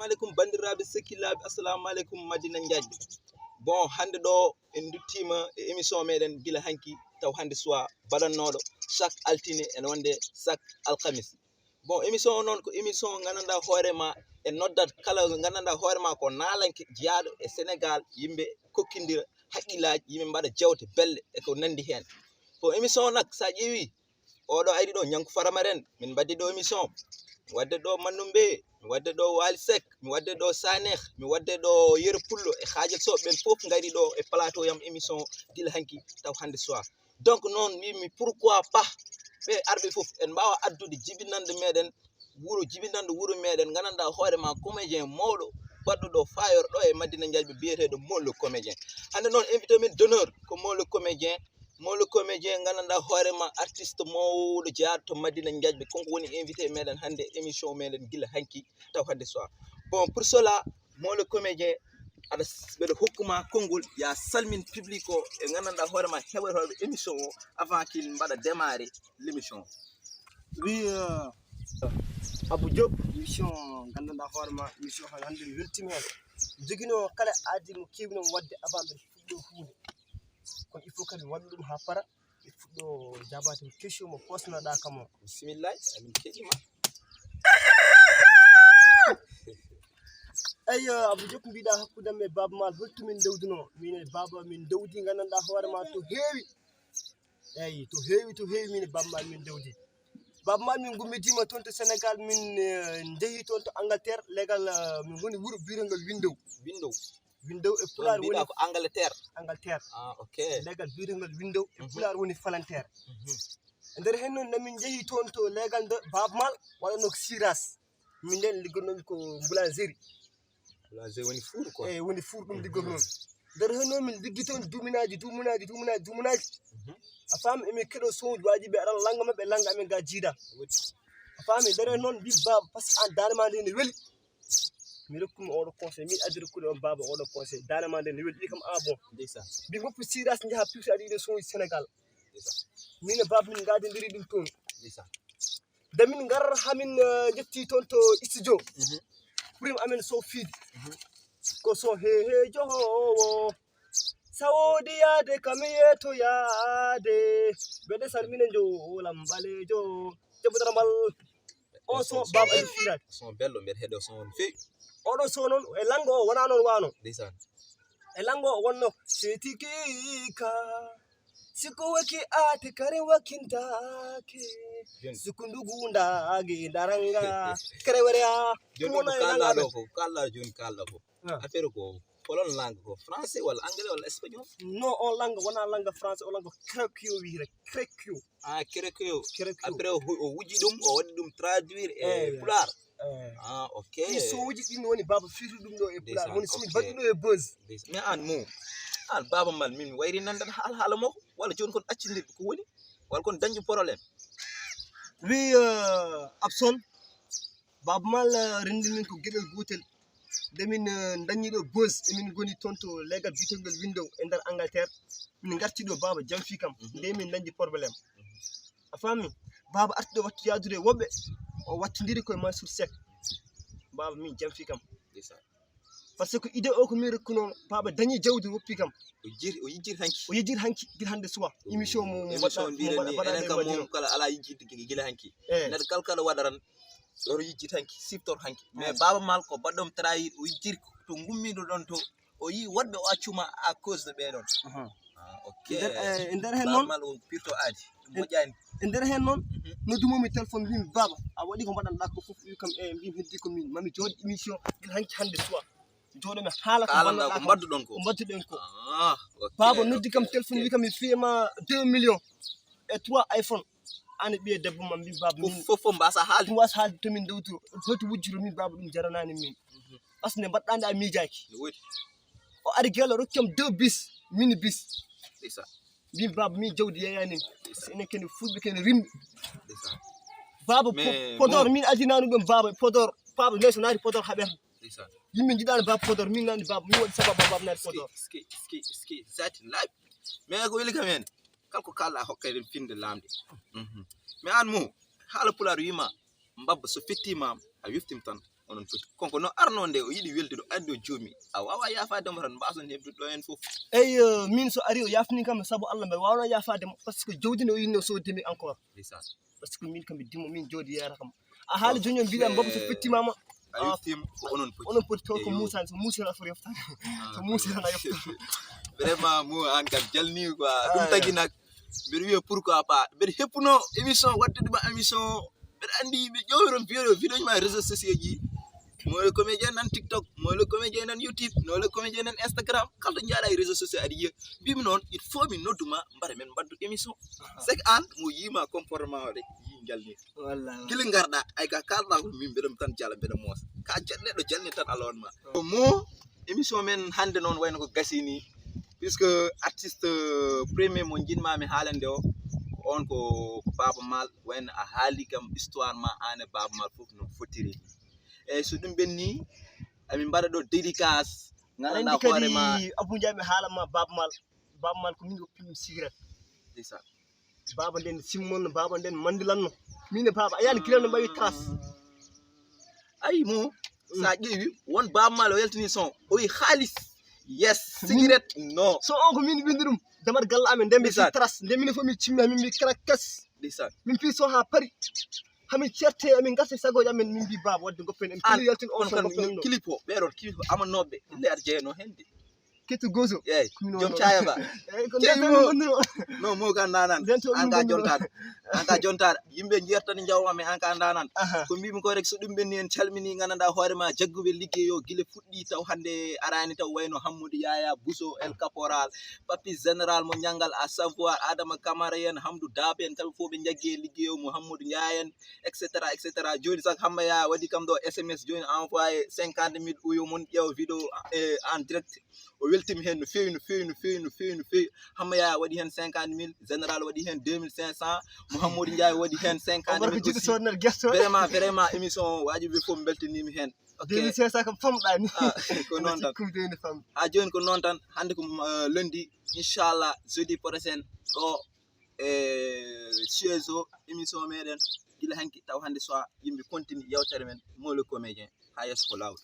assalamu alaikum bandiraɓe sekilaɓe assalamu alaikum madina ndiaji bon hande ɗo en duttima e émission meɗen gila hanki taw hande soir baɗannoɗo chaque altine en wonde chaque alkamis bon émission o noon ko émission gandanɗa hoorema e noddat kala gandanɗa hoorema ko naalanke jeyaɗo e sénégal yimɓe kokkidira haqqillaji yimɓe mbaɗa jewte belle e ko nandi hen bon émission o nak sa ƴeewi oɗo ari ɗo ñanko faramaren min mbaddi ɗo émission mi wadde ɗo Mannumbe mi wadde ɗo Wali Seck mi wadde ɗo Sanekh mi wadde ɗo Yero Pullo e Hadiel Sow ɓen fof ngari ɗo e plateau yam émission gila hanki taw hande soir donc noon wimi pourquoi pas ɓe arɓe fof en mbawa addude jibinande meɗen jibinande wuuro meɗen gandanɗa hoorema comédien mawɗo baɗɗo fayor ɗo e Madina Ndiaye biyeteɗo Mollo comédien hande noon invité min d'honneur ko Mollo comédien gandanɗa hoorema artiste mawɗo jeyaɗo to Madina Ndiaye konko woni invité meɗen hande émission meɗen gila hanki taw hande soir bon pour cela Mollo comédien aɗa ɓeɗa hokkuma konngol ya salmin public o e gandanɗa hoorema heɓotoɓe émission o avant qu'il mbaɗa démarrer l'émission. Oui, Abou Diop émission gandanɗa hoorema émission hande mi weltima hen joguino kala aadi mo kewno wadde avant ɓe fuɗɗo hunde kono il faut kadi waɗa ɗum ha para ɓe fuɗɗo jabade question mo posnoɗa kam o bisimillahi amin keɗima. eyyo Abou Diop mbiɗa hakkude me baba ma holtumin dewduno min e baba min dewdi gandanɗa hoorema to heewi eyyi to heewi min e baba ma min dewdi baba ma min gummidima toon to Sénégal min jeehi toon to Angleterre legal min goni wuuro birengol window e pulaar woni ko Angleterre ok legal birengol window e pulaar woni Falanterre e nder hen noon namin jeehi toon to legal nde baba mal waɗano ko siras min nden liggonomi ko boulangerie woni four quoi eyyi woni four ɗum liggotoon nder hen noon min liggi toon duminaji a faami emin keɗo soñji wajiɓe aɗa langa mabɓe langa amin ga jiida a faami nder hen noon mbi baba par ce que an dande ma nde ne weeli mi rokkumi oɗo conseil min addi rokkude on baba oɗo conseil dande ma nde ne weeli wi kam bon mbi hoppu siras jaaha pirti aɗa yiiɗe soñji Sénégal min e baba min gadidiri ɗum toon nde min gar hamin jetti toon to studio prime amen so fiide ko so hehejowo sawodi yaade kam yetoyade ɓeɗe salmina jolam ɓalejo jabodara mbal on son baba aɗa firade son bello mbiɗa heeɗo son on feewi oɗon so noon e lango o wona noon wano e lango o wonno setikika siko waki ate kare wakintake siku ndugundage daranga kerewerea joni kalɗa joni kalɗa ko affaire ko polon langue ko français walla anglais walla espagnol non on langue wona langue français o langue crekio wiyete crekio crekio après o wujji ɗum o waɗi ɗum traduire e pulaar ok so wuji ɗin woni baba firti ɗum ɗo e pulaar woni somi baɗɗi ɗo e buzz mais an mo an baba mal min wayri nandan haala mako walla joni kon accidirɓe ko woni walla kon dañƴi probléme wi Abson baba mal rendi min ko gueɗel gotel nde min daññiɗo buzz emin goni toon to legal biyetegol window e nder Angleterre min garti ɗo baba jamfi kam nde min dañƴi probléme a faami baba arti ɗo wattu yadude woɓɓe o wattodiri koye Mansour Seck baba min jamfi kam par ce que idée o ko min rokkuno baba dañi jawdi woppi kam o yejjir hanki guila hande soir émission mo enen kam mom kala ala yejjidde guila hanki neɗɗo kala waɗaran ɗoto yejjid hanki siftor hanki mais baba mal ko baɗɗom trahir o yejjiri to gummiɗo ɗon to o yi woɗɓe o accuma à cause de ɓeɗon ok e nder hen noon mal o pirto aadi moƴƴani e nder hen noon noddumomi téléphone mbimi baba a waɗi ko mbaɗanɗa ko foof wi kam e mbimi heddi ko min mami jooɗi émission guila hanki hande soir joɗomi haala ko mbadduɗon ko baba noddi kam téléphone wi kam mi fiyama 2 millions e 3 iPhone ane ɓiye debbo ma mbi baba min fof mbasa haalde to min dewtiro hoti wujjiro min baba ɗum jaranani min par ce que nde mbaɗɗa nde a miijaki o ari guelo rokkiyam 2 bis mini bis mbimi baba min jawdi yeyanimi par ce que enen kene fulɓe kene rimɓe baba Podor min adinani ɗum baba Podor baba leyso naati Podor haɓeta yimɓe jiɗani baba Podor min nani baba min waɗi sababu baba naati Podor ski sati laaɓi mais ko weli kam hen kala ko kalɗa hokkayden finde lamde mais an mo haala pulaar wima mbabba so fettima a wiftim tan onon foti konko no arno nde o yiɗi weldude andi o joomi a wawa yaafade mo tan mbason hebde ɗo hen fof eyi min so ari o yafni kam sabu Allah mbe wawno yaafade mo par ce que jawdi ne o yinno sodimi encore par ce que min kam dimo min jodi yara kam a haali joni on mbiɗa mbaba so fettimama a yeftima ko onon poti to ko Moussa so Moussa la fori yoftade so Moussa na yoftade vraiment mo an kam jalni quoi ɗum tagi nak mbiɗa wiya pourquoi pas mbiɗa heppuno émission waddude ma émission mbiɗa andi ɓe ƴowiron vidéo ji ma réseaux sociaux ji mo le comédien nan TikTok mo le comédien nan YouTube no le comédien nan Instagram kala jaara e réseaux sociaux adi yiya mbimi noon il faut mi nodduma mbara men mbaddu émission c'est que an mo yima comportement o de yi jalni wallahi gila garɗa ay ka kalɗa ko min mbiɗam tan jala mbiɗa moosa ka neɗɗo jalni tan alon ma mo émission men hande noon wayno ko gasini puisque artiste premier mo jinmami haalande o on ko Baba Maal wayno a haali kam histoire ma an e Baba Maal fof no fotiri eyyi so ɗum ɓenni amin mbaɗa ɗo dédicace gandanɗa hoorema Abou Ndiaye haalama Baba Maal ko min hoppimi cigarette ndeysan baba nden simmonno baba nden mandilanno min e baba a yani kilano mbawi trace ayi mo sa ƴeewi won Baba Maal o yaltini son o wi haalis yes cigarette non so on ko min windi ɗum damar galla amen ndembe si trace nde mine fof min cimmi min mbi karakas ndeysan min fi so ha pari hamin certe amin gasa sagoji amen min mbi baba wadde goppen en pili yaltin on son goppen clip o ɓeɗon clip amanoɓe ille ar jeyano hende ketto gozo eyyi joom caya ba non mo ka nanan anka jontaɗo yimɓe jertani jawmami anka danan ko mbimi ko rek so ɗum ɓenni en calmini gandanɗa hoorema jagguɓe ligguey o guila fuɗɗi taw hande arani taw wayno Hammoudou Yaya Bousso El Caporal Papi général mo ñangal à savoir Adama Camara en Hamdou Dabe en kamɓe fof ɓe jaggi e ligguey o Mouhamadou Ndiaye en etc joni sak Hamba Yaya waɗi kam ɗo SMS joni envoyé 50 000 uyo mon ƴeewa vidéo en direct o weltimi hen no fewi Hamba Yaya waɗi hen 50 000 général waɗi hen 2500 Mouhamadou Ndiaye waɗi hen 50 000 vraiment émission wajiɓe fof beltanimi hen 2500 kam famɗa ni ko noon tan ha joni ko noon tan hande ko lundi inchallah jeudi prochain ɗo siège o émission meɗen gila hanki taw hande soir yimɓe continue yewtere men Mo le comédien ha yesso ko lawol